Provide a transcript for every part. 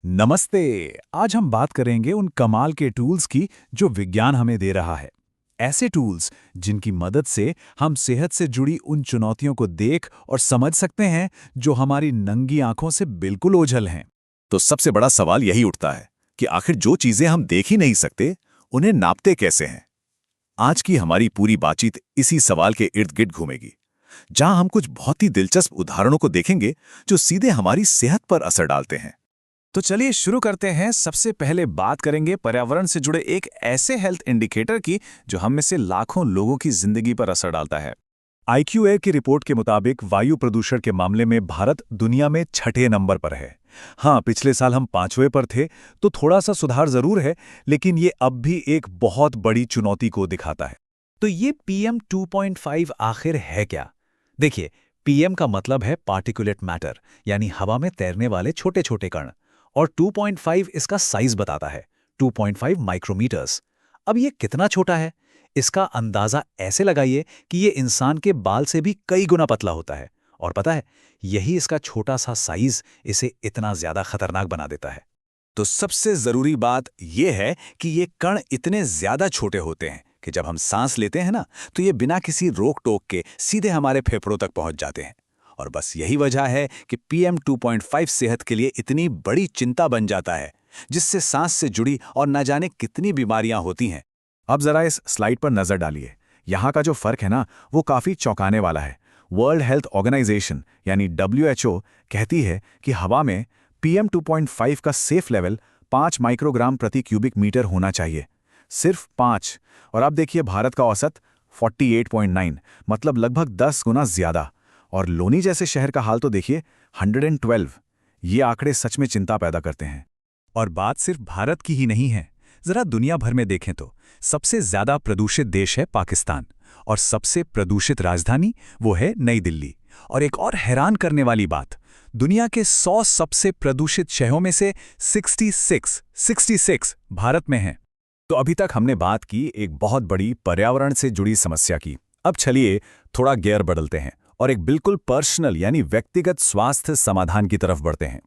नमस्ते। आज हम बात करेंगे उन कमाल के टूल्स की जो विज्ञान हमें दे रहा है। ऐसे टूल्स जिनकी मदद से हम सेहत से जुड़ी उन चुनौतियों को देख और समझ सकते हैं जो हमारी नंगी आंखों से बिल्कुल ओझल हैं। तो सबसे बड़ा सवाल यही उठता है कि आखिर जो चीजें हम देख ही नहीं सकते उन्हें नापते कैसे हैं। आज की हमारी पूरी बातचीत इसी सवाल के इर्द गिर्द घूमेगी, जहां हम कुछ बहुत ही दिलचस्प उदाहरणों को देखेंगे जो सीधे हमारी सेहत पर असर डालते हैं। तो चलिए शुरू करते हैं। सबसे पहले बात करेंगे पर्यावरण से जुड़े एक ऐसे हेल्थ इंडिकेटर की जो हम में से लाखों लोगों की जिंदगी पर असर डालता है। IQAir की रिपोर्ट के मुताबिक वायु प्रदूषण के मामले में भारत दुनिया में 6ठे नंबर पर है। हाँ, पिछले साल हम 5वें पर थे, तो थोड़ा सा सुधार जरूर है, लेकिन ये अब भी एक बहुत बड़ी चुनौती को दिखाता है। तो ये PM 2.5 आखिर है क्या? देखिए, PM का मतलब है पार्टिकुलेट मैटर, यानी हवा में तैरने वाले छोटे छोटे कण, और 2.5 इसका साइज बताता है, 2.5 माइक्रोमीटर्स। अब ये कितना छोटा है, इसका अंदाजा ऐसे लगाइए कि ये इंसान के बाल से भी कई गुना पतला होता है। और पता है, यही इसका छोटा सा साइज इसे इतना ज्यादा खतरनाक बना देता है। तो सबसे जरूरी बात यह है कि ये कण इतने ज्यादा छोटे होते हैं कि जब हम सांस लेते हैं ना, तो ये बिना किसी रोक टोक के सीधे हमारे फेफड़ों तक पहुंच जाते हैं। और बस यही वजह है कि PM 2.5 सेहत के लिए इतनी बड़ी चिंता बन जाता है, जिससे सांस से जुड़ी और न जाने कितनी बीमारियां होती हैं। अब जरा इस स्लाइड पर नजर डालिए। यहाँ का जो फर्क है ना, वो काफी चौंकाने वाला है। वर्ल्ड हेल्थ ऑर्गेनाइजेशन यानी WHO कहती है कि हवा में PM 2.5 का सेफ लेवल 5 माइक्रोग्राम प्रति क्यूबिक मीटर होना चाहिए। सिर्फ 5। और अब देखिए भारत का औसत 48.9, मतलब लगभग 10 गुना ज्यादा। और लोनी जैसे शहर का हाल तो देखिए, 112। ये आंकड़े सच में चिंता पैदा करते हैं। और बात सिर्फ भारत की ही नहीं है। जरा दुनिया भर में देखें तो सबसे ज्यादा प्रदूषित देश है पाकिस्तान, और सबसे प्रदूषित राजधानी वो है नई दिल्ली। और एक और हैरान करने वाली बात, दुनिया के 100 सबसे प्रदूषित शहरों में से 66 भारत में हैं। तो अभी तक हमने बात की एक बहुत बड़ी पर्यावरण से जुड़ी समस्या की। अब चलिए थोड़ा गियर बदलते हैं और एक बिल्कुल पर्सनल यानी व्यक्तिगत स्वास्थ्य समाधान की तरफ बढ़ते हैं।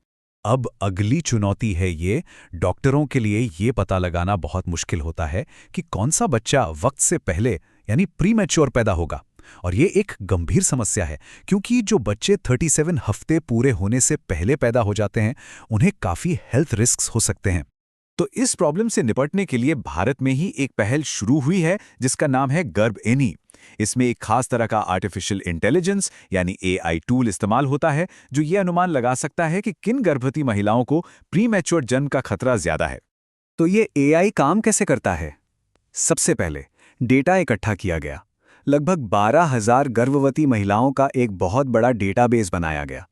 अब अगली चुनौती है ये, डॉक्टरों के लिए ये पता लगाना बहुत मुश्किल होता है कि कौन सा बच्चा वक्त से पहले यानी प्रीमैच्योर पैदा होगा। और ये एक गंभीर समस्या है, क्योंकि जो बच्चे 37 हफ्ते पूरे होने से पहले पैदा हो जाते हैं, उन्हें काफ़ी हेल्थ रिस्क्स हो सकते हैं। तो इस प्रॉब्लम से निपटने के लिए भारत में ही एक पहल शुरू हुई है जिसका नाम है गर्भएनी। इसमें एक खास तरह का आर्टिफिशियल इंटेलिजेंस यानी AI टूल इस्तेमाल होता है, जो ये अनुमान लगा सकता है कि किन गर्भवती महिलाओं को प्रीमैच्योर जन्म का खतरा ज्यादा है। तो ये AI काम कैसे करता है? सबसे पहले डेटा इकट्ठा किया गया। लगभग 12,000 गर्भवती महिलाओं का एक बहुत बड़ा डेटाबेस बनाया गया।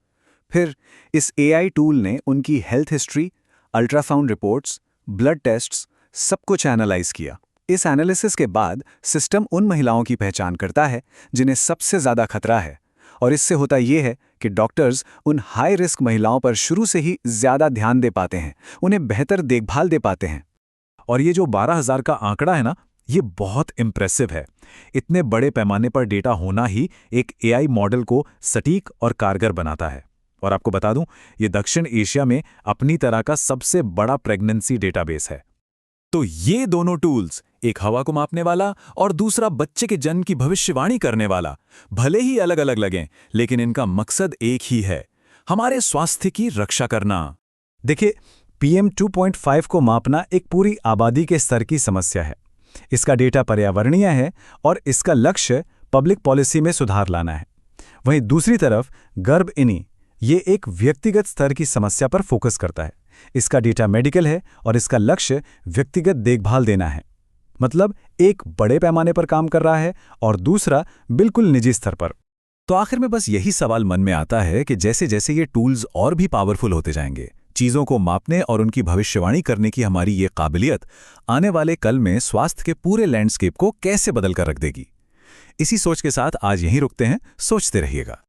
फिर इस AI टूल ने उनकी health history, ultrasound reports, blood tests, सब कुछ एनालाइज किया। इस एनालिसिस के बाद सिस्टम उन महिलाओं की पहचान करता है जिन्हें सबसे ज़्यादा खतरा है। और इससे होता यह है कि डॉक्टर्स उन हाई रिस्क महिलाओं पर शुरू से ही ज़्यादा ध्यान दे पाते हैं, उन्हें बेहतर देखभाल दे पाते हैं। और ये जो 12,000 का आंकड़ा है ना, ये बहुत इम्प्रेसिव है। इतने बड़े पैमाने पर डेटा होना ही एक AI मॉडल को सटीक और कारगर बनाता है। और आपको बता दूं, ये दक्षिण एशिया में अपनी तरह का सबसे बड़ा प्रेगनेंसी डेटाबेस है। तो ये दोनों टूल्स, एक हवा को मापने वाला और दूसरा बच्चे के जन्म की भविष्यवाणी करने वाला, भले ही अलग अलग लगें, लेकिन इनका मकसद एक ही है, हमारे स्वास्थ्य की रक्षा करना। देखिए, PM 2.5 को मापना एक पूरी आबादी के स्तर की समस्या है। इसका डेटा पर्यावरणीय है और इसका लक्ष्य पब्लिक पॉलिसी में सुधार लाना है। वहीं दूसरी तरफ गर्भएनी ये एक व्यक्तिगत स्तर की समस्या पर फोकस करता है। इसका डेटा मेडिकल है और इसका लक्ष्य व्यक्तिगत देखभाल देना है। मतलब एक बड़े पैमाने पर काम कर रहा है और दूसरा बिल्कुल निजी स्तर पर। तो आखिर में बस यही सवाल मन में आता है कि जैसे जैसे ये टूल्स और भी पावरफुल होते जाएंगे, चीज़ों को मापने और उनकी भविष्यवाणी करने की हमारी ये काबिलियत आने वाले कल में स्वास्थ्य के पूरे लैंडस्केप को कैसे बदल कर रख देगी। इसी सोच के साथ आज यहीं रुकते हैं। सोचते रहिएगा।